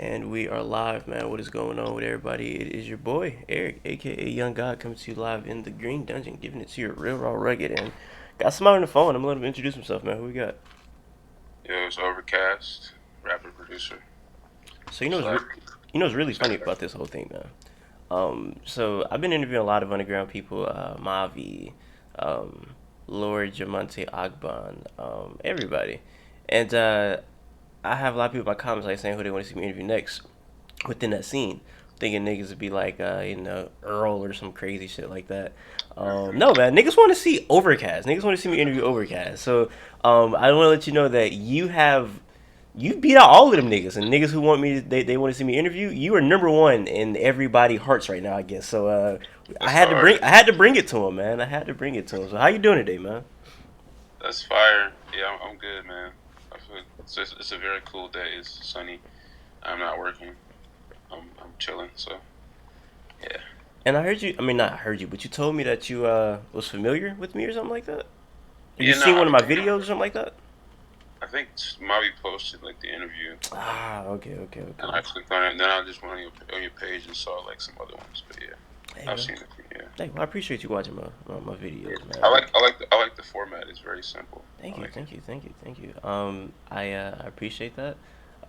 And we are live, man. What is going on with everybody? It is your boy, Eric, aka Young God, coming to you live in the Green Dungeon, giving it to you real raw rugged. And got somebody on the phone. I'm gonna let him introduce himself, man. Who we got? Yo, it's Overcast, rapper producer. So Slack. you know what's really funny about this whole thing, man. So I've been interviewing a lot of underground people, Mavi, um, Lord Jamonte Agban, everybody, and I have a lot of people in my comments like saying who they want to see me interview next within that scene. Thinking niggas would be like, Earl or some crazy shit like that. No, man, niggas want to see Overcast. Niggas want to see me interview Overcast. So, I want to let you know that you beat out all of them niggas and niggas who want me. They want to see me interview. You are number one in everybody hearts right now, I guess. So, That's hard. I had to bring it to him, man. I had to bring it to him. So, how you doing today, man? That's fire. Yeah, I'm good, man. I feel it's a very cool day. It's sunny. I'm not working. I'm chilling. So yeah. And I heard you. I mean, not heard you, but you told me that you was familiar with me or something like that. Or you Yeah, no, seen one of my videos or something like that? I think Mavi posted like the interview, Ah, okay, okay, and okay. I clicked on it. And then I just went on your page and saw like some other ones. But yeah, Hey, I've man. seen it. Yeah. Hey, well, I appreciate you watching my Yeah. videos, I man. like I like the, I like the format. It's very simple. Thank I you, like it. thank you, thank you, thank you. I appreciate that.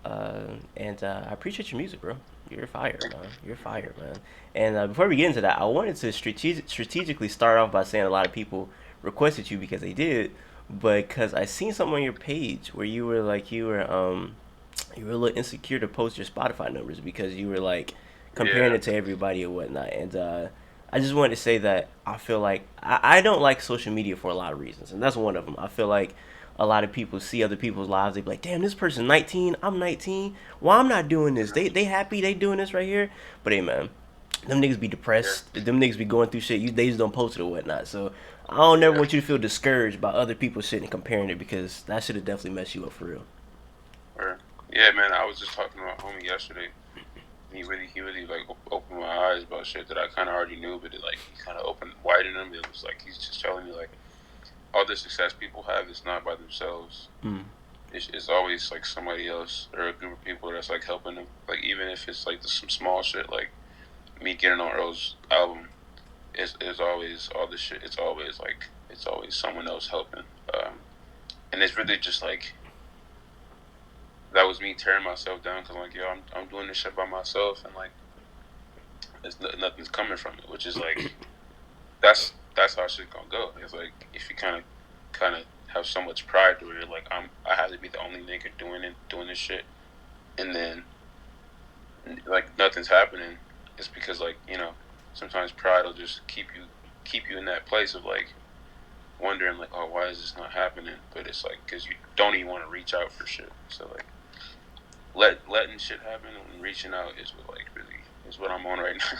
And I appreciate your music, bro. You're fire, man. You're fire, man. And before we get into that, I wanted to strategically start off by saying a lot of people requested you because they did, but because I seen something on your page where you were a little insecure to post your Spotify numbers because you were like comparing Yeah. it to everybody and whatnot. And I just wanted to say that I feel like I don't like social media for a lot of reasons, and that's one of them. I feel like a lot of people see other people's lives. They be like, "Damn, this person's 19. I'm 19. Well, I'm not doing this. They happy. They doing this right here." But hey, man, them niggas be Yeah. depressed. Them niggas be going through shit. They just don't post it or whatnot. So I don't never Yeah. want you to feel discouraged by other people sitting and comparing it because that should have definitely messed you up for real. Yeah, man. I was just talking to my homie yesterday. He really like opened my eyes about shit that I kind of already knew, but it like he kind of opened widened them. It was like he's just telling me like all the success people have is not by themselves. Mm. It's always like somebody else or a group of people that's like helping them. Like even if it's like some small shit, like me getting on Earl's album, is always all this shit. It's always someone else helping. And it's really just like that was me tearing myself down because like yo, I'm doing this shit by myself and like nothing's coming from it, which is like that's how shit gonna go. It's like if you kind of have so much pride where you're like I have to be the only nigga doing this shit, and then like nothing's happening. It's because like sometimes pride will just keep you in that place of like wondering like oh why is this not happening? But it's like because you don't even want to reach out for shit. So like letting shit happen and reaching out is what like really is what I'm on right now.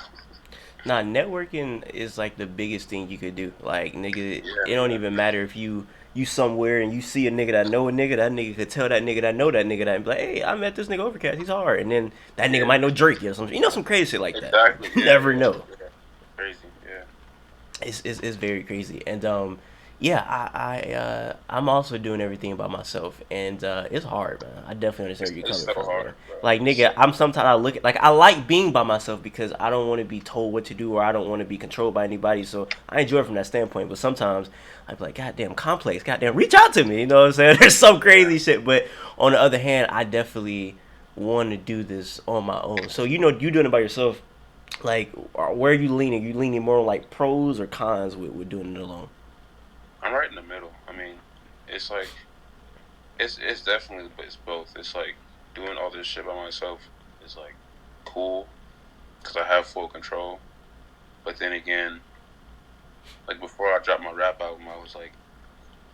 Nah, networking is like the biggest thing you could do. Like, nigga, Yeah, it don't man. even matter if you somewhere and you see a nigga that know a nigga. That nigga could tell that nigga that know that nigga that and be like, hey, I met this nigga Overcast. He's hard. And then that nigga Yeah, might know Drake or something. You know, some crazy shit like that. exactly. You Yeah, never yeah, know. yeah. Crazy. Yeah. It's very crazy. And yeah, I'm also doing everything by myself, and it's hard, man. I definitely understand where you're It's coming so from, man. hard, bro. Like, It's so nigga, I'm sometimes I look at like I like being by myself because I don't want to be told what to do or I don't want to be controlled by anybody. So I enjoy it from that standpoint. But sometimes I be like, goddamn, complex, goddamn, reach out to me. You know what I'm saying? There's some yeah. crazy shit, but on the other hand, I definitely want to do this on my own. So you know, you doing it by yourself. Like, where are you leaning? You leaning more on like pros or cons with doing it alone? I'm right in the middle. I mean, it's like it's definitely it's both. It's like doing all this shit by myself is like cool because I have full control. But then again, like before I dropped my rap album, I was like,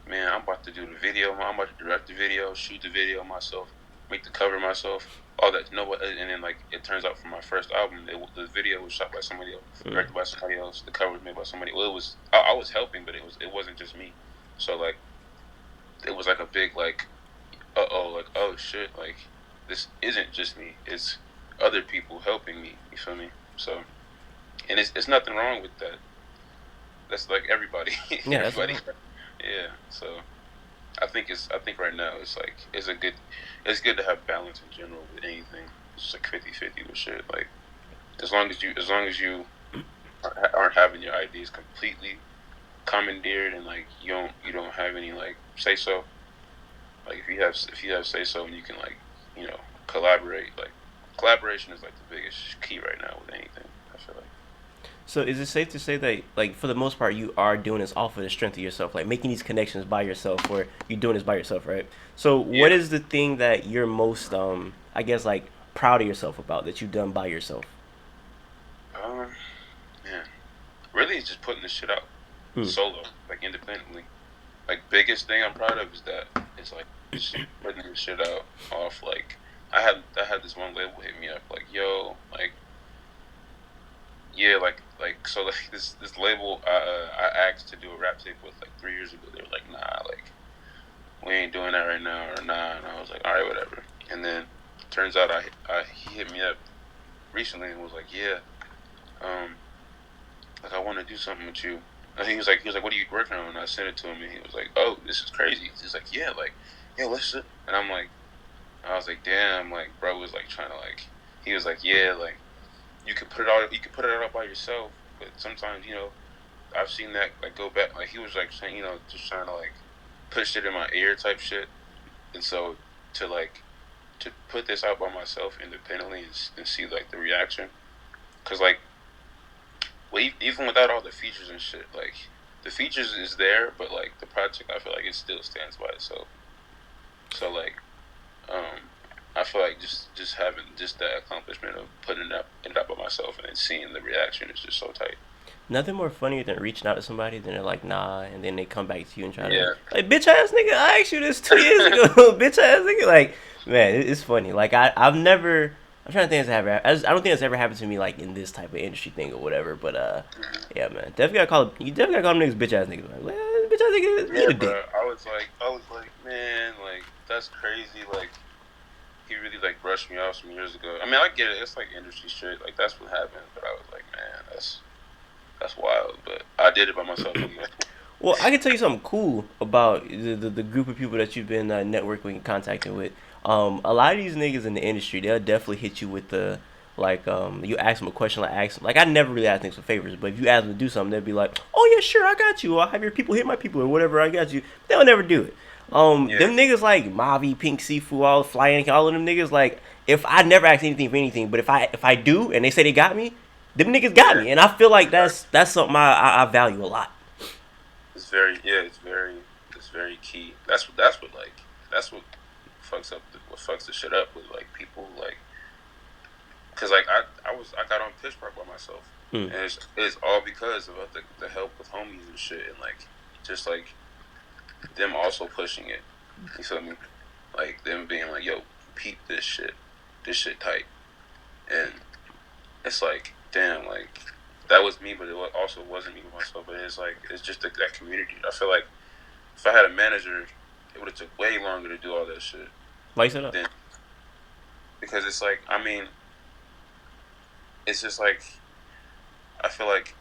man, I'm about to do the video. I'm about to direct the video, shoot the video myself, make the cover myself, all that. No, and then like it turns out for my first album, the video was shot by somebody else, Mm. directed by somebody else. The cover was made by somebody. Well, I was helping, but it wasn't just me. So like it was like a big like like oh shit like this isn't just me. It's other people helping me. You feel me? So and it's nothing wrong with that. That's like everybody, Yeah, that's everybody. right. Yeah. So I think right now it's like it's good to have balance in general with anything. It's just like 50-50 with shit. Like as long as you aren't having your ideas completely commandeered and like you don't have any like say so. Like if you have say so and you can like collaborate. Like collaboration is like the biggest key right now with anything. I feel like. So is it safe to say that, like, for the most part, you are doing this off of the strength of yourself, like making these connections by yourself, or you're doing this by yourself, right? So what Yeah. is the thing that you're most, I guess, like proud of yourself about that you've done by yourself? Um. Man. Really, it's just putting this shit out Hmm. solo, like independently. Like biggest thing I'm proud of is that it's like just putting this shit out off. Like I had this one label hit me up like, yo, like yeah, so like this label I asked to do a rap tape with like 3 years ago. They were like, nah, like we ain't doing that right now or nah, and I was like, all right, whatever. And then turns out I he hit me up recently and was like, yeah, um, like I want to do something with you. And he was like, what are you working on? And I sent it to him, and he was like, oh, this is crazy. He's like, yeah, like, yo, listen. And I was like, damn, like, bro was like trying to like, he was like, yeah, like, you could put it out by yourself, but sometimes, I've seen that like go back. Like he was like saying, just trying to like put shit in my ear type shit, and so to like to put this out by myself independently and see like the reaction, because like well, even without all the features and shit, like the features is there, but like the project, I feel like it still stands by itself. So like, um, I feel like just having just that accomplishment of putting it up by myself and then seeing the reaction is just so tight. Nothing more funnier than reaching out to somebody, then they're like, nah, and then they come back to you and try to, Yeah, like, bitch ass nigga, I asked you this 2 years ago, bitch ass nigga. Like, man, it's funny. Like, I've never, I'm trying to think if it's ever, I don't think it's ever happened to me, like, in this type of industry thing or whatever, but, yeah, man, you definitely gotta call them niggas bitch ass niggas. Like, well, bitch ass nigga, eat yeah, a dick. bro. I was like, man, like that's crazy. Like he really like brushed me off some years ago. I mean, I get it. It's like industry shit. Like that's what happened. But I was like, man, that's wild. But I did it by myself anyway. Well, I can tell you something cool about the group of people that you've been networking and contacting with. A lot of these niggas in the industry, they'll definitely hit you with the, like, you ask them a question, like, ask them, like, I never really ask niggas for favors, but if you ask them to do something, they'll be like, oh yeah, sure, I got you. I'll have your people hit my people or whatever, I got you. They'll never do it. Yeah, Them niggas like Mavi, Pink Sifu, all Flying, all of them niggas, like, if I never ask anything for anything, but if I do and they say they got me, them niggas got yeah. me, and I feel like Exactly. that's something I value a lot. It's very yeah. It's very key. That's what like that's what fucks the shit up with like people like because like I got on Pitch Park by myself Mm. and it's all because of the help with homies and shit and like just like them also pushing it. You feel me? Like them being like, "Yo, peep this shit tight," and it's like, damn, like that was me, but also wasn't me with myself. But it's like it's just that community. I feel like if I had a manager, it would have took way longer to do all that shit. Lights it up. Than because it's like, I mean, it's just like I feel like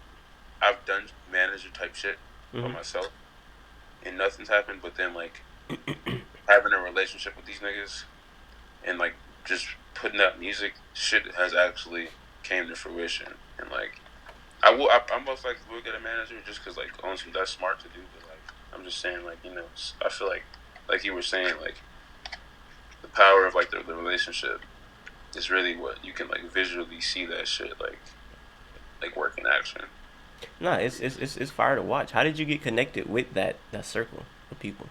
I've done manager type shit by Mm-hmm. myself and nothing's happened. But then like having a relationship with these niggas and like just putting out music, shit has actually came to fruition. And like I most likely will get a manager just because like honestly that's smart to do. But like I'm just saying like I feel like you were saying like the power of like the relationship is really what you can like visually see that shit like work in action. Nah, it's fire to watch. How did you get connected with that circle of people?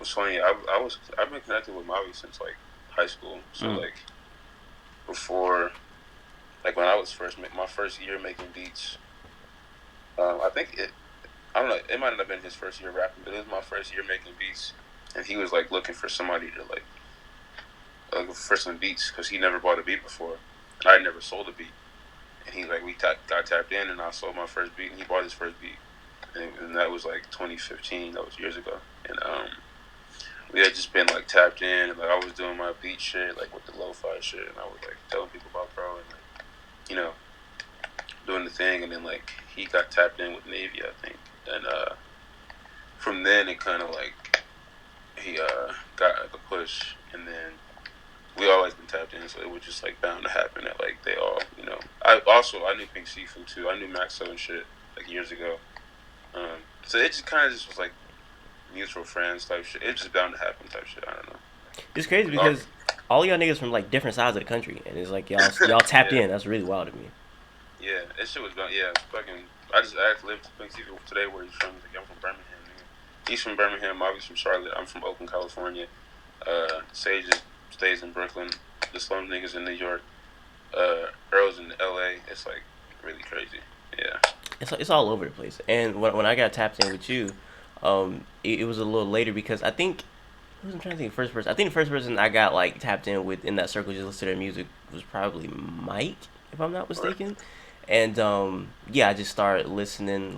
It's funny. I've been connected with Mavi since like high school. So Mm. like before, like when I was my first year making beats. I think I don't know. It might not have been his first year rapping, but it was my first year making beats, and he was like looking for somebody to like for some beats because he never bought a beat before, and I never sold a beat. And he like got tapped in, and I sold my first beat, and he bought his first beat, and that was like 2015. That was years ago, and we had just been like tapped in, and like I was doing my beat shit, like with the lo-fi shit, and I was like telling people about Pro and like you know doing the thing, and then like he got tapped in with Navy, I think, and from then it kind of like he got like a push, and then we always been tapped in, so it was just like bound to happen that like they all, you know. I knew Pink Seafood too. I knew Maxo and shit like years ago. So it just kind of just was like mutual friends type shit. It just bound to happen type shit. I don't know. It's crazy Oh, because all y'all niggas from like different sides of the country, and it's like y'all tapped yeah, in. That's really wild to me. yeah. That shit was bound. Yeah, fucking. I just asked lived to Pink Seafood today where he's from. He's like, I'm from Birmingham. Nigga. He's from Birmingham. Obviously from Charlotte. I'm from Oakland, California. Sage stays in Brooklyn. The slum niggas in New York. Earl's in L.A. It's like really crazy. Yeah. It's all over the place. And when I got tapped in with you, it was a little later because I think I'm trying to think of the first person. I think the first person I got like tapped in with in that circle just listened to their music was probably Mike, if I'm not Right. mistaken. And yeah, I just started listening,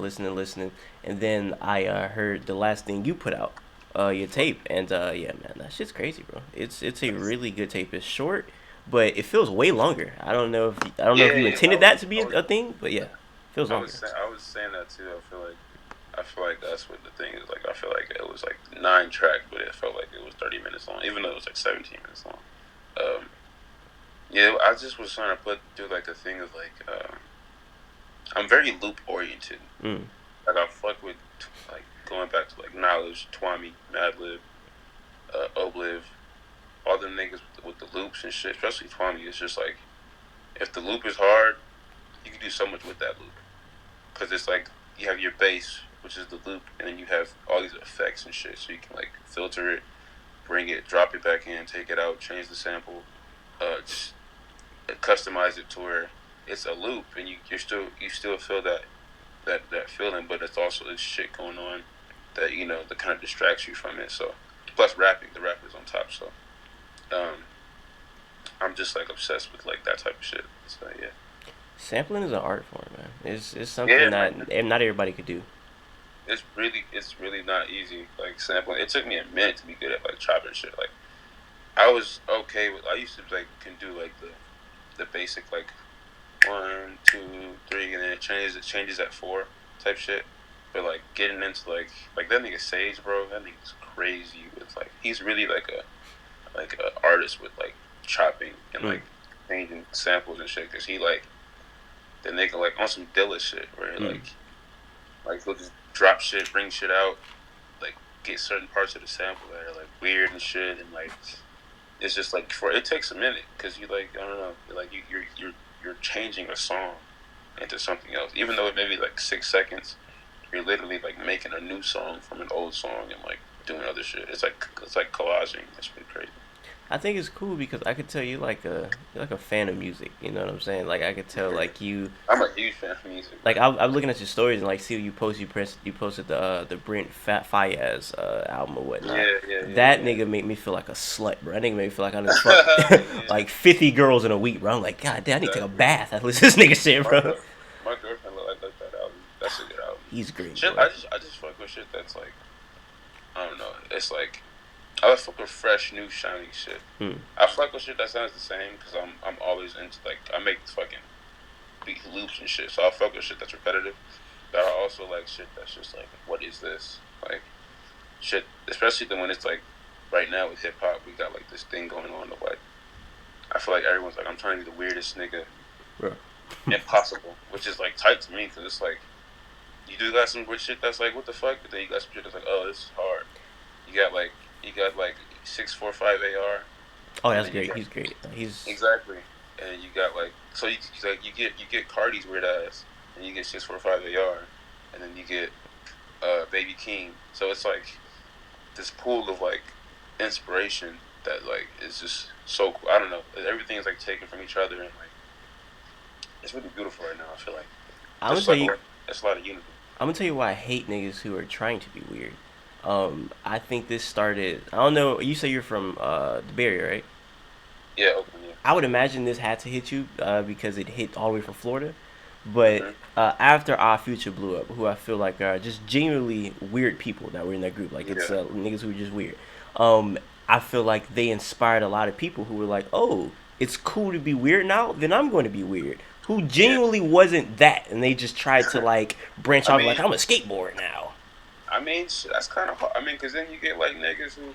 and then I heard the last thing you put out, your tape, and yeah, man, that shit's crazy, bro. It's a really good tape. It's short, but it feels way longer. I don't know if Yeah, you yeah. intended that to be a thing, but yeah, it feels longer. I was saying that too. I feel like that's what the thing is. Like I feel like it was like 9 tracks, but it felt like it was 30 minutes long, even though it was like 17 minutes long. Um, yeah, I just was trying to put through like a thing of like I'm very loop oriented. Mm. Like I fuck with like going back to like Knowledge, Twami, Madlib, Obliv, all them niggas with the loops and shit. Especially Twami. It's just like if the loop is hard, you can do so much with that loop because it's like you have your bass, which is the loop, and then you have all these effects and shit. So you can like filter it, bring it, drop it back in, take it out, change the sample, just customize it to where it's a loop, and you still feel that feeling, but it's also this shit going on that you know that kind of distracts you from it. So plus rapping, the rapper's on top. So um, I'm just like obsessed with like that type of shit. So yeah, Sampling is an art form, man. It's yeah, something man. that not everybody could do. It's really not easy. Like sampling, it took me a minute to be good at like chopping shit. Like I was okay with. I used to like can do like the basic like 1, 2, 3, and then it changes at 4 type shit. But like getting into like that nigga Sage, bro, that nigga's crazy with like he's really like a artist with like chopping and Mm. like changing samples and shit. Cause he like the nigga like on some Dilla shit where he, Mm. like he'll just drop shit, bring shit out, like get certain parts of the sample that are like weird and shit, and like it's just like for it takes a minute because you like I don't know like you're changing a song into something else even though it may be like 6 seconds. You're literally like making a new song from an old song and like doing other shit. It's like collaging. It's pretty crazy. I think it's cool because I could tell you you're like a fan of music. You know what I'm saying? Like I could tell like you I'm a huge fan of music, like bro. I'm looking at your stories and like see what you post. You posted the Brent Fat Fayez album or whatnot. That Yeah. nigga made me feel like a slut, bro. That nigga made me feel like I done fucked Yeah, like 50 girls in a week, bro. I'm like, God damn, I need to take a exactly. bath. I listen to this nigga shit, My bro. girl, my girlfriend like that album. That's a good album. He's great, Shit, bro. I just fuck with shit that's like I don't know. It's like I fuck with fresh, new, shiny shit. Hmm. I fuck with shit that sounds the same because I'm always into like I make fucking beat loops and shit. So I fuck with shit that's repetitive. But I also like shit that's just like, what is this? Like shit, especially when it's like right now with hip hop, we got like this thing going on of like I feel like everyone's like I'm trying to be the weirdest nigga Bro. impossible, which is like tight to me because it's like you do got some weird shit that's like what the fuck, but then you got some shit that's like oh this is hard. You got like 645 AR, Oh, and that's then you great. got He's great. He's exactly, and then you got like so you get Cardi's weird ass, and you get 645 AR, and then you get Baby King. So it's like this pool of like inspiration that like is just so cool. I don't know. Everything is like taken from each other and like it's really beautiful right now. I feel like I'm gonna there's tell like you there's a lot of unity. I'm gonna tell you why I hate niggas who are trying to be weird. I think this started. I don't know. You say you're from the Bay Area, right? Yeah, Oakland. Yeah. I would imagine this had to hit you because it hit all the way from Florida. But Mhm. after Our Future blew up, who I feel like are just genuinely weird people that were in that group, like it's Yeah. niggas who are just weird. Um, I feel like they inspired a lot of people who were like, "Oh, it's cool to be weird now. Then I'm going to be weird." Who Yeah. genuinely wasn't that, and they just tried to like branch I off, like mean, I'm a skateboard now. shit, that's kind of hard. I mean, because then you get like niggas who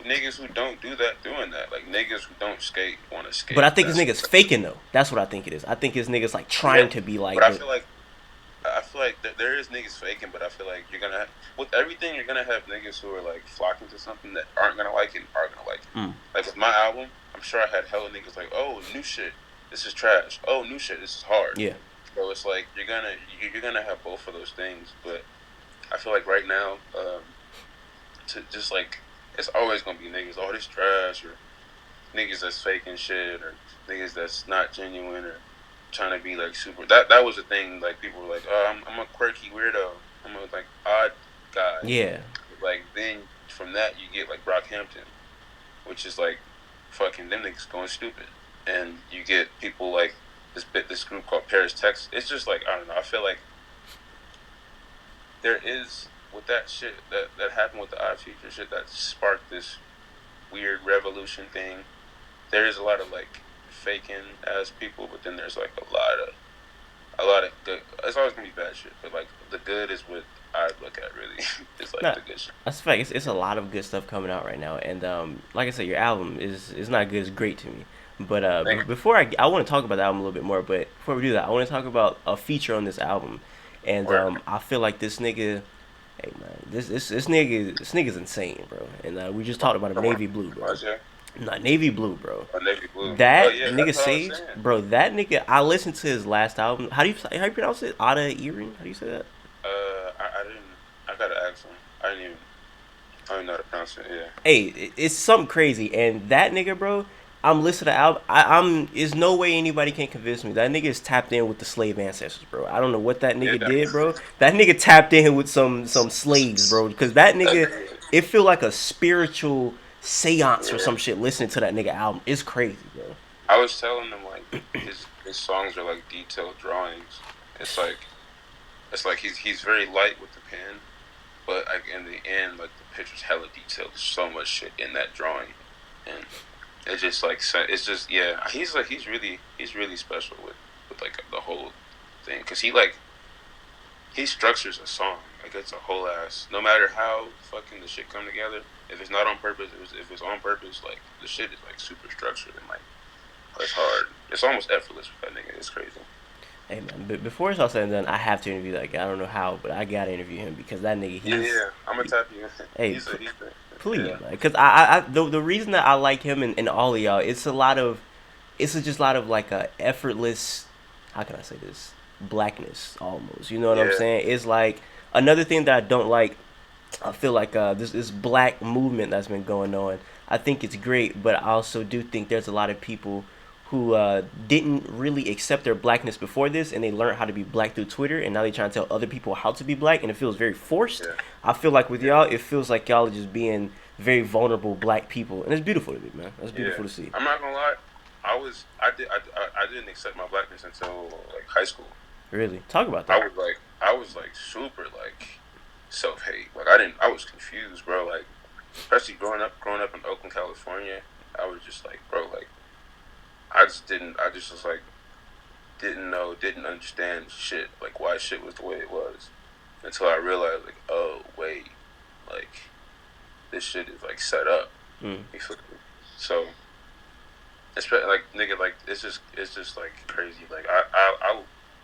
niggas who don't do that doing that. Like niggas who don't skate want to But skate. I think this That's nigga's faking though. That's what I think it is. I think this nigga's like yeah. trying to be But like I the feel like there is niggas faking, but I feel like you're gonna with everything you're gonna have niggas who are like flocking to something that aren't gonna like it and are gonna like it. mm, Like with my album, I'm sure I had hella niggas like, oh new shit, this is trash. Oh new shit, this is hard. yeah. So it's like you're gonna have both of those things, but I feel like right now, to just like it's always gonna be niggas, oh this trash or niggas that's faking shit or niggas that's not genuine or trying to be like super. That was a thing. Like people were like, "Oh, I'm a quirky weirdo. I'm a like odd guy." Yeah. Like then from that you get like Brockhampton, which is like fucking them niggas going stupid, and you get people like this group called Paris, Texas. It's just like I don't know. I feel like there is with that shit that happened with the Odd Future shit that sparked this weird revolution thing. There is a lot of like faking as people, but then there's like a lot of good. It's always gonna be bad shit, but like the good is what I look at really. It's like Nah, the good shit. that's a fact. It's a lot of good stuff coming out right now, and like I said, your album is not good. It's great to me. But Thank before I want to talk about the album a little bit more. But before we do that, I want to talk about a feature on this album, and you. Word. I feel like this nigga, hey man, this nigga's insane, bro. And we just talked about him, Come on. Navy Blue, bro. Yeah. Nah, Navy Blue, bro. Oh, navy blue. Oh That yeah, nigga that's what I was Sage, saying. bro. That nigga. I listened to his last album. How do you pronounce it? Ada Earring. How do you say that? I didn't. I gotta ask him. I don't even know how to pronounce it. Yeah. Hey, it's something crazy. And that nigga, bro, I'm listening to album. I'm. There's no way anybody can convince me that nigga is tapped in with the slave ancestors, bro. I don't know what that nigga Yeah. did, bro. That nigga tapped in with some slaves, bro. Because that That nigga, nigga. it feel like a spiritual seance or Yeah. some shit. Listening to that nigga album, it's crazy, bro. I was telling him like his songs are like detailed drawings. It's like he's very light with the pen, but like in the end, like the picture's hella detailed. There's so much shit in that drawing, and it's just like it's just yeah. He's really special with like the whole thing because he structures a song like it's a whole ass. No matter how fucking the shit come together, if it's not on purpose, if it's on purpose, like the shit is like super structured and like it's hard. It's almost effortless with that nigga. It's crazy. Hey man, but before it's all said and done, I have to interview that guy. I don't know how, but I gotta interview him because that nigga, Yeah, yeah. I'm gonna tap you. hey, He's please, yeah, man. Because the reason that I like him and all of y'all, it's just a lot of like a effortless, how can I say this, blackness almost. You know what I'm yeah, saying? It's like another thing that I don't like. I feel like this black movement that's been going on. I think it's great, but I also do think there's a lot of people who didn't really accept their blackness before this, and they learned how to be black through Twitter, and now they trying to tell other people how to be black, and it feels very forced. yeah, I feel like with yeah, y'all, it feels like y'all are just being very vulnerable black people, and it's beautiful to me, man. That's yeah. beautiful to see. I'm not gonna lie. I didn't accept my blackness until like high school. Really, talk about that. I was like super like self hate. Like I was confused, bro. Like especially growing up in Oakland, California. I was just like, bro, like I just was like didn't understand shit, like why shit was the way it was, until I realized, like, oh wait, like this shit is like set up. Mm. You feel me? So it's like nigga, like it's just like crazy. Like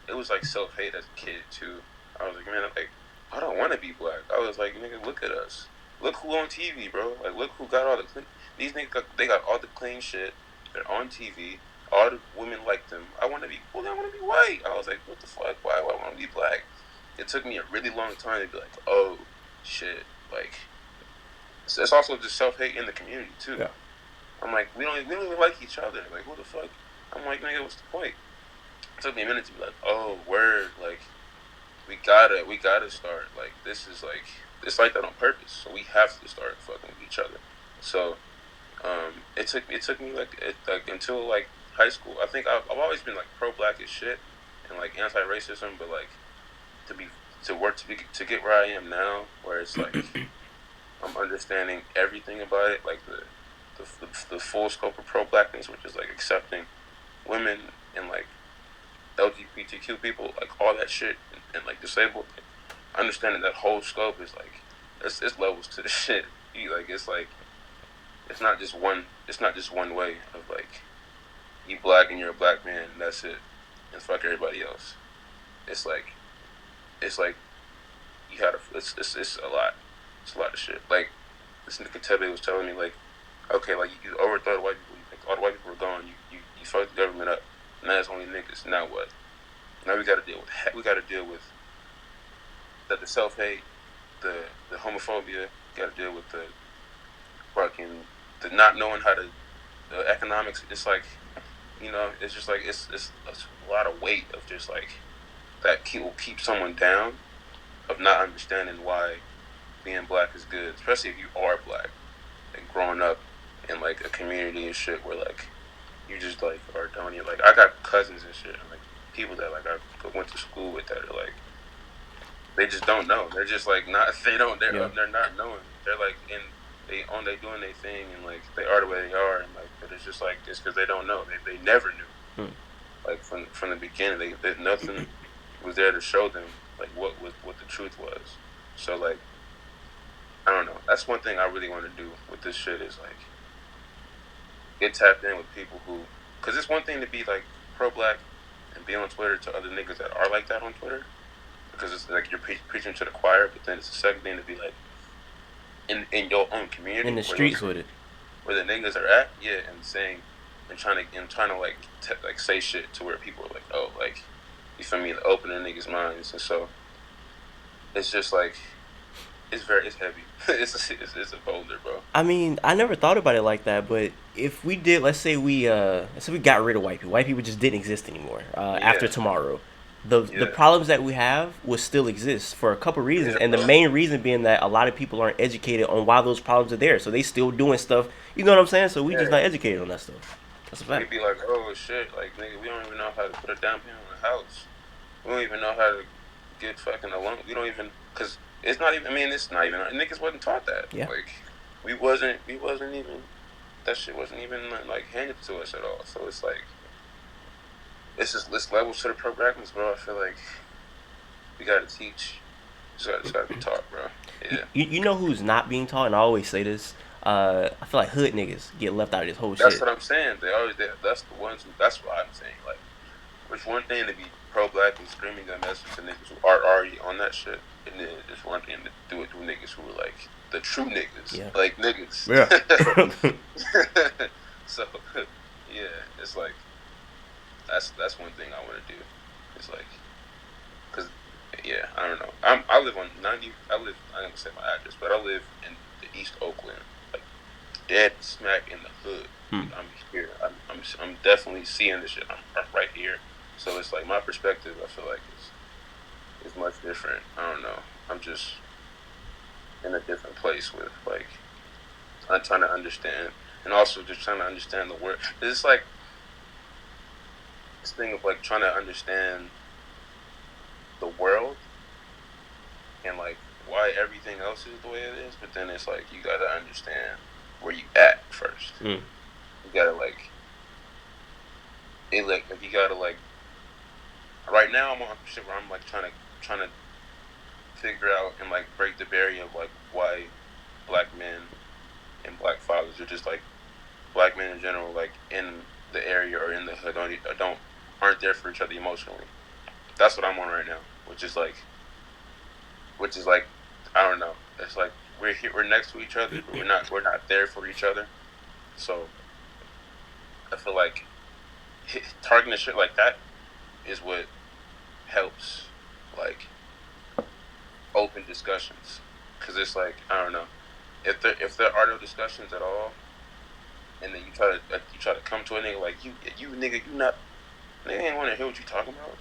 it was like self hate as a kid too. I was like, man, like I don't want to be black. I was like, nigga, look at us. Look who on TV, bro. Like look who got all the these niggas. They got all the clean shit. They're on TV. All the women like them. I want to be. Well, I want to be white. I was like, what the fuck? Why would I want to be black? It took me a really long time to be like, oh shit. Like it's also just self hate in the community too. Yeah. I'm like, we don't even like each other. Like, who the fuck? I'm like, nigga, what's the point? It took me a minute to be like, oh, word. Like, we gotta start. Like, this is like, it's like that on purpose. So we have to start fucking with each other. So, it took me like until like high school. I think I've always been like pro black as shit and like anti racism, but like to be to get where I am now, where it's like I'm understanding everything about it, like the full scope of pro blackness, which is like accepting women and like LGBTQ people, like all that shit, and like disabled. Understanding that whole scope is like it's levels to the shit. Like it's like it's not just one. It's not just one way of like you black and you're a black man and that's it, and fuck everybody else. It's like it's like you gotta. It's a lot. It's a lot of shit. Like this nigga Tebe was telling me like, okay, like you overthrow the white people. You think all the white people are gone. You fucked the government up. Now it's only niggas. Now what? Now we gotta deal with. We gotta deal with the self hate, the homophobia. Got to deal with the fucking the not knowing how to the economics. It's like it's just like it's a lot of weight of just like that will keep someone down of not understanding why being black is good, especially if you are black and growing up in like a community and shit where like you just like are doing it. Like I got cousins and shit, and like people that like I went to school with that are like they just don't know. They're just like not. They don't. They're not knowing. They're like they doing their thing and like they are the way they are and like. But it's just like it's because they don't know. They never knew. Like from the beginning, they nothing was there to show them like what the truth was. So like I don't know. That's one thing I really want to do with this shit is like get tapped in with people who, because it's one thing to be like pro black and be on Twitter to other niggas that are like that on Twitter. Because it's like you're preaching to the choir, but then it's the second thing to be like in your own community, in the streets with it, where the niggas are at, yeah, and saying and trying to like like say shit to where people are like, oh, like you feel me, opening niggas' minds, and so it's just like it's heavy. it's a boulder, bro. I mean, I never thought about it like that, but if we did, let's say we got rid of white people just didn't exist anymore after tomorrow. The problems that we have will still exist for a couple reasons, and the main reason being that a lot of people aren't educated on why those problems are there, so they still doing stuff. You know what I'm saying? So we just not educated on that stuff. That's a fact. They'd be like, oh shit, like nigga, we don't even know how to put a down payment on a house. We don't even know how to get fucking a loan. We don't even, cause it's not even. I mean, it's not even. Niggas wasn't taught that. Yeah. Like we wasn't even. That shit wasn't even like handed to us at all. So it's like. It's levels to the programs, bro. I feel like we gotta teach. Just gotta be taught, bro. Yeah. You know who's not being taught, and I always say this. I feel like hood niggas get left out of this whole That's shit. what I'm saying. That's the ones who. That's what I'm saying. Like, it's one thing to be pro-black and screaming that message to niggas who are already on that shit, and then it's one thing to do it to niggas who are like the true niggas, like niggas. Yeah. So, yeah, it's like. That's one thing I want to do. It's like, cause yeah, I don't know. I live on 90. I don't gonna say my address, but I live in the East Oakland, like dead smack in the hood. I'm here. I'm definitely seeing this shit. I'm right here. So it's like my perspective. I feel like is much different. I don't know. I'm just in a different place with like I'm trying to understand, and also just trying to understand the word. It's like. This thing of like trying to understand the world and like why everything else is the way it is, but then it's like you gotta understand where you at first. You gotta like it like if you gotta like right now I'm on shit where I'm like trying to figure out and like break the barrier of like why black men and black fathers are just like black men in general like in the area or in the hood aren't there for each other emotionally. That's what I'm on right now, which is like I don't know. It's like we're next to each other, but we're not there for each other. So I feel like targeting shit like that is what helps like open discussions, because it's like I don't know if there are no discussions at all, and then you try to come to a nigga like you nigga you not. They ain't want to hear what you talking about.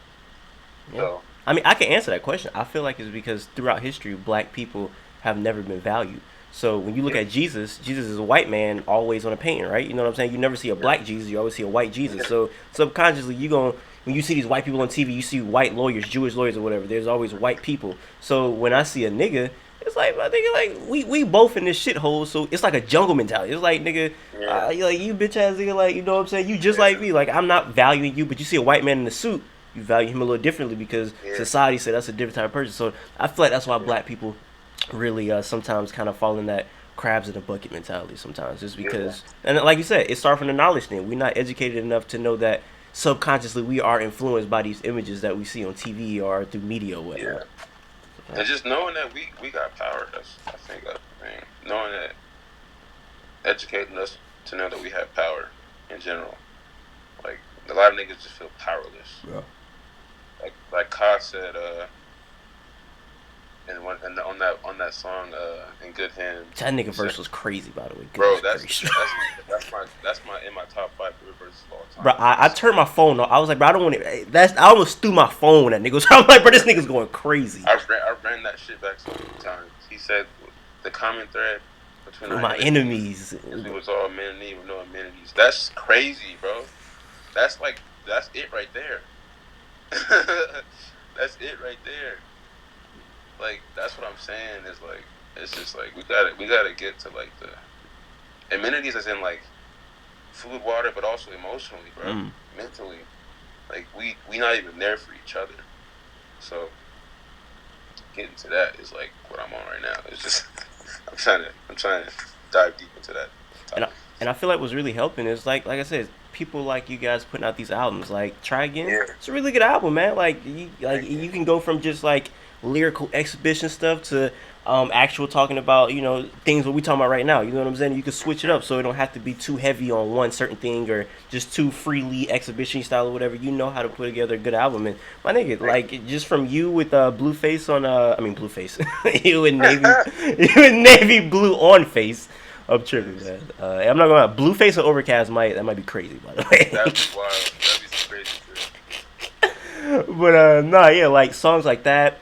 Yeah. So, I mean, I can answer that question. I feel like it's because throughout history, black people have never been valued. So when you look at Jesus is a white man always on a painting, right? You know what I'm saying? You never see a black Jesus, you always see a white Jesus. So subconsciously, when you see these white people on TV, you see white lawyers, Jewish lawyers or whatever. There's always white people. So when I see a nigga, it's like I think like we both in this shithole, so it's like a jungle mentality. It's like nigga, like you bitch ass nigga, like you know what I'm saying? You just like me, like I'm not valuing you, but you see a white man in a suit, you value him a little differently because society said that's a different type of person. So I feel like that's why black people really sometimes kind of fall in that crabs in a bucket mentality sometimes, just Yeah, because. And like you said, it starts from the knowledge thing. We're not educated enough to know that subconsciously we are influenced by these images that we see on TV or through media or whatnot. yeah. And just knowing that we got power, I think that's the thing. Knowing that, educating us to know that we have power in general. Like a lot of niggas just feel powerless. Yeah. Like Ka said, and on that song, in good hands. That nigga He said, verse was crazy, by the way. bro, Goodness gracious. that's my in my top 5 favorite verses of all Bro, time. I turned my phone off. I was like, bro, I don't want to. That's I almost threw my phone at niggas. I'm like, bro, this nigga's going crazy. I ran that shit back so many times. He said the common thread between our My enemies. is we was all men in need with no amenities. That's crazy, bro. That's it right there. That's it right there. Like that's what I'm saying is like it's just like we gotta get to like the amenities as in like food, water, but also emotionally, bro, mentally. Like we not even there for each other. So getting to that is like what I'm on right now. It's just I'm trying to dive deep into that and I, topic. and I feel like what's really helping is like I said, people like you guys putting out these albums. Like Try Again, Yeah, it's a really good album, man. Like thank you. you can go from just like lyrical exhibition stuff to actual talking about things what we talking about right now. You know what I'm saying? You can switch it up so it don't have to be too heavy on one certain thing or just too freely exhibition style or whatever. You know how to put together a good album. And my nigga, Thank like just from you with Blueface on I mean Blueface, you and you. Navy, you and Navy Blue on face. I'm tripping, Yes. man. I'm not gonna lie. Blueface or Overcast might be crazy, by the way. That'd be wild. That'd be some crazy shit. But nah, yeah, like songs like that,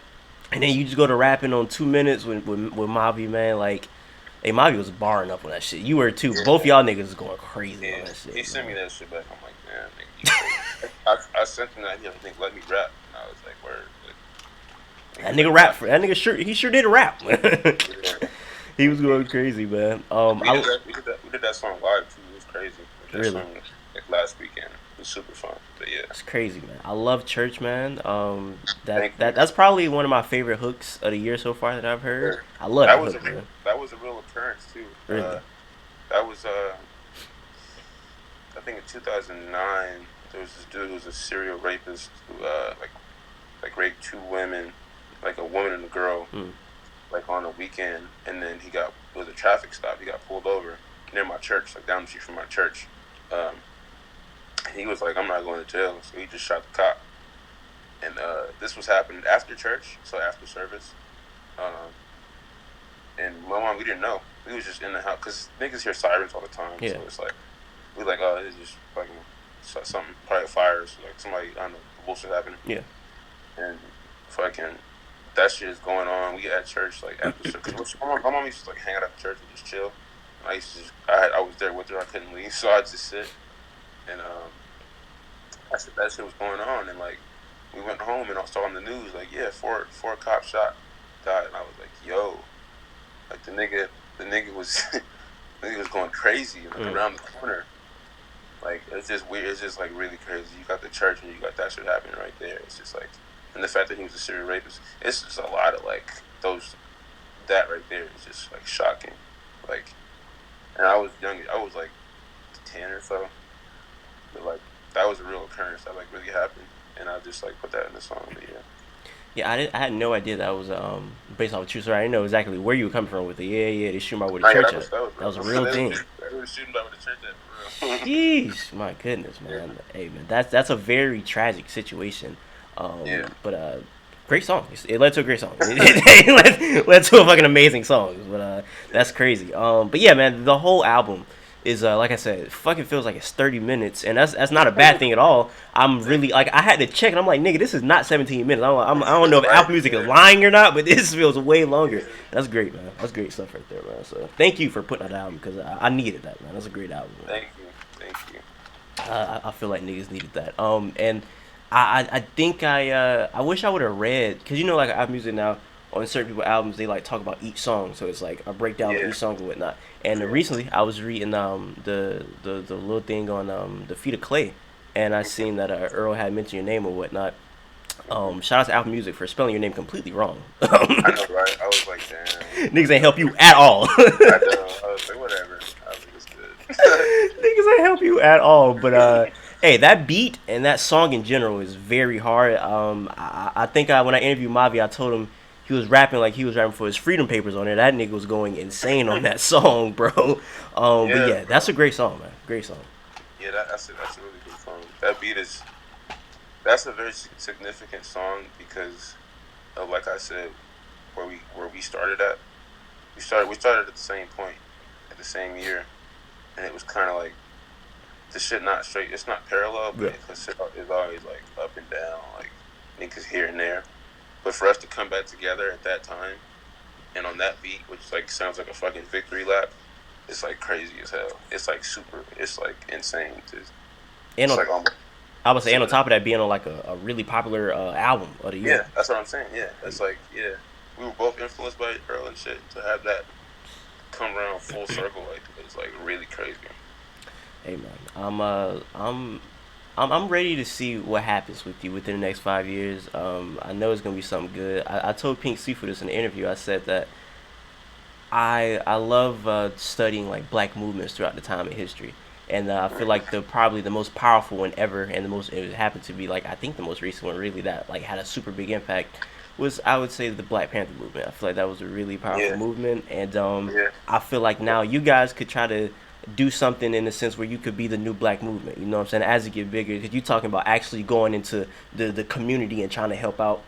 and then you just go to rapping on 2 minutes with Mavi, man. Like, hey, Mavi was barring up on that shit. You were too. Both Yeah, y'all niggas was going crazy on yeah. that shit, He sent me man. that shit back. I'm like, man, nigga, you crazy. I sent him that. He didn't think let me rap, and I was like, word. Like, That nigga, let nigga me rap rap. for that nigga. He sure did rap. Yeah. He was going crazy, man. We did that. We did that song live too. It was crazy. We did that Really. song like last weekend. It was super fun. But yeah, It's crazy, man. I love Church, man. That thank you. that that's probably one of my favorite hooks of the year so far that I've heard. Sure. I love that hook, man. That was a real occurrence too. Really. That was I think in 2009 there was this dude who was a serial rapist who like raped 2 women, like a woman and a girl, Mm. like on a weekend, and then it was a traffic stop. He got pulled over near my church, like down the street from my church. Um, he was like, "I'm not going to jail," so he just shot the cop. And this was happening after church, so after service. Um, and my mom, we didn't know. We was just in the house because niggas hear sirens all the time. Yeah. So it's like we like, oh, it's just fucking something, probably a fire, so like somebody, I don't know, bullshit happening. Yeah. And fucking that shit is going on. We at church like after service. My mom used to like hang out at church and just chill. And I used to I was there with her. I couldn't leave, so I just sit. And that shit was going on, and like we went home and I saw on the news like, yeah, four cops died, and I was like, yo, like the nigga was the nigga was going crazy like around the corner. Like it's just weird. It's just like really crazy. You got the church and you got that shit happening right there. It's just like, and the fact that he was a serial rapist. It's just a lot of like those. That right there is just like shocking. Like, and I was young. I was like 10 or so. But like that was a real occurrence that like really happened, and I just like put that in the song. But yeah. Yeah, I had no idea that was based off a true story. I didn't know exactly where you were coming from with it. Yeah, they shoot about where the Nah, yeah, church at. that That was was a real. real thing. They were shooting about with the church at for real. Sheesh, my goodness, man. Yeah. Hey, man, that's a very tragic situation. Yeah. But great song. It led to a great song. It led to a fucking amazing song. But that's crazy. But yeah, man, the whole album is like I said, it fucking feels like it's 30 minutes, and that's not a bad thing at all. I'm really like I had to check, and I'm like, nigga, this is not 17 minutes. I don't know if Right. Apple Music is lying or not, but this feels way longer. That's great, man. That's great stuff right there, man. So thank you for putting that album because I needed that, man. That's a great album. Man. Thank you. I feel like niggas needed that. And I think I wish I would have read because like Apple Music now on certain people albums they like talk about each song, so it's like a breakdown of Yeah. each song and whatnot. And recently I was reading the little thing on the Feet of Clay, and I seen that Earl had mentioned your name or whatnot. Shout out to Apple Music for spelling your name completely wrong. I know, right? I was like, damn, Niggas fucked ain't help up. you at all. I know. I was like, whatever. I was like, it's good. Niggas ain't help you at all. But hey, that beat and that song in general is very hard. I think when I interviewed Mavi, I told him he was rapping like he was rapping for his Freedom Papers on there. That nigga was going insane on that song, bro. But Yeah, yeah, that's bro. a great song, man. Great song. Yeah, that's a really good song. That beat is that's a very significant song because, like I said, where we started at, we started at the same point, at the same year, and it was kind of like the shit not straight. It's not parallel, but Yeah. it's always like up and down, like niggas here and there. But for us to come back together at that time and on that beat, which like sounds like a fucking victory lap, it's like crazy as hell. It's like super. It's like insane. And It's on, like almost. I would say, and on To, top of that, being on like a really popular album of the year. yeah, that's what I'm saying. Yeah, it's like we were both influenced by Earl and shit. To have that come around full circle like it's like really crazy. Hey man, I'm ready to see what happens with you within the next 5 years. I know it's gonna be something good. I told Pink Seafood this in the interview. I said that I love studying like black movements throughout the time of history, and I feel like the probably the most powerful one ever, and the most it happened to be like I think the most recent one really that like had a super big impact was I would say the Black Panther movement. I feel like that was a really powerful Yeah, movement, and yeah, I feel like now you guys could try to do something in the sense where you could be the new black movement. You know what I'm saying? As it get bigger, because you talking about actually going into the community and trying to help out,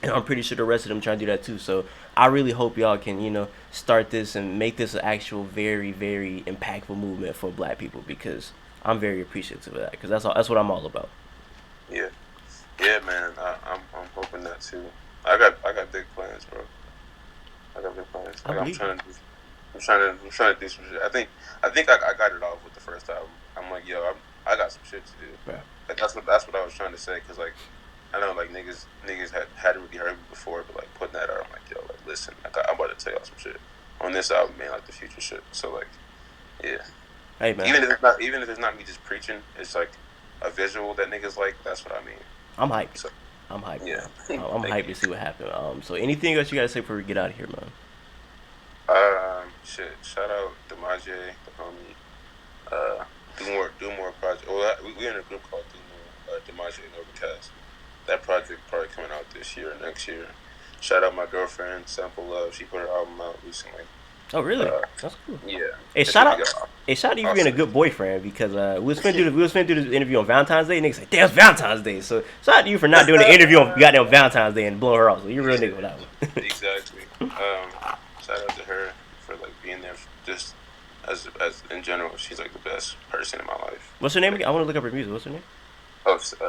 and I'm pretty sure the rest of them trying to do that too. So I really hope y'all can, start this and make this an actual very, very impactful movement for black people because I'm very appreciative of that because that's what I'm all about. yeah, yeah, man. I'm hoping that too. I got big plans, bro. I got big plans. I Like believe it. I'm trying to do some shit. I think I got it off with the first album. I'm like, yo, I got some shit to do. Right. Like that's what I was trying to say because like I know like niggas hadn't really heard me before, but like putting that out, I'm like, yo, like listen, I'm about to tell y'all some shit on this album, man, like the future shit. So like, yeah, Hey man, even if it's not me just preaching, it's like a visual that niggas like. That's what I mean. I'm hyped. So I'm hyped, yeah, man. I'm thank hyped you. to see what happens. So anything else you gotta say before we get out of here, man? Shit. Shout out Demaje, the homie. Uh, do more project. Well, we in a group called Do More. Demaje and Overcast. That project probably coming out this year or next year. Shout out my girlfriend, Sample Love. She put her album out recently. Oh really? Uh, That's cool. yeah, Hey, it's really good. shout out to you for being a Awesome. good boyfriend because we was finna do this interview on Valentine's Day. Niggas like, damn, it's Valentine's Day. So shout out to you for not doing the interview on goddamn Valentine's Day and blowing her off. So you're a real nigga for that one. Exactly. Shout out to her for like being there, just as in general. She's like the best person in my life. What's her name Like, again? I want to look up her music. What's her name?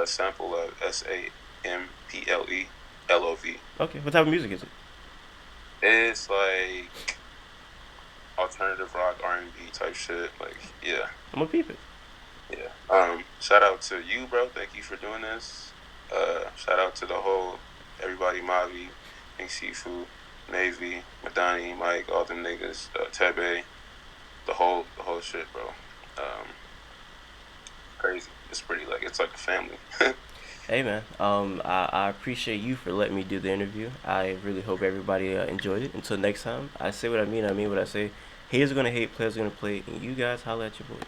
Sample Love, SAMPLELOV. Okay, what type of music is it? It's like alternative rock, R&B type shit. Like, yeah, I'm gonna peep it. yeah. Shout out to you, bro. Thank you for doing this. Shout out to the whole everybody, Mavi, Pink Seafood, Navy, Madani, Mike, all them niggas, Tebe, the whole shit, bro. Um, crazy. It's pretty like it's like a family. Hey man, I appreciate you for letting me do the interview. I really hope everybody enjoyed it. Until next time, I say what I mean what I say. Haters are gonna hate, players are gonna play, and you guys holla at your boy.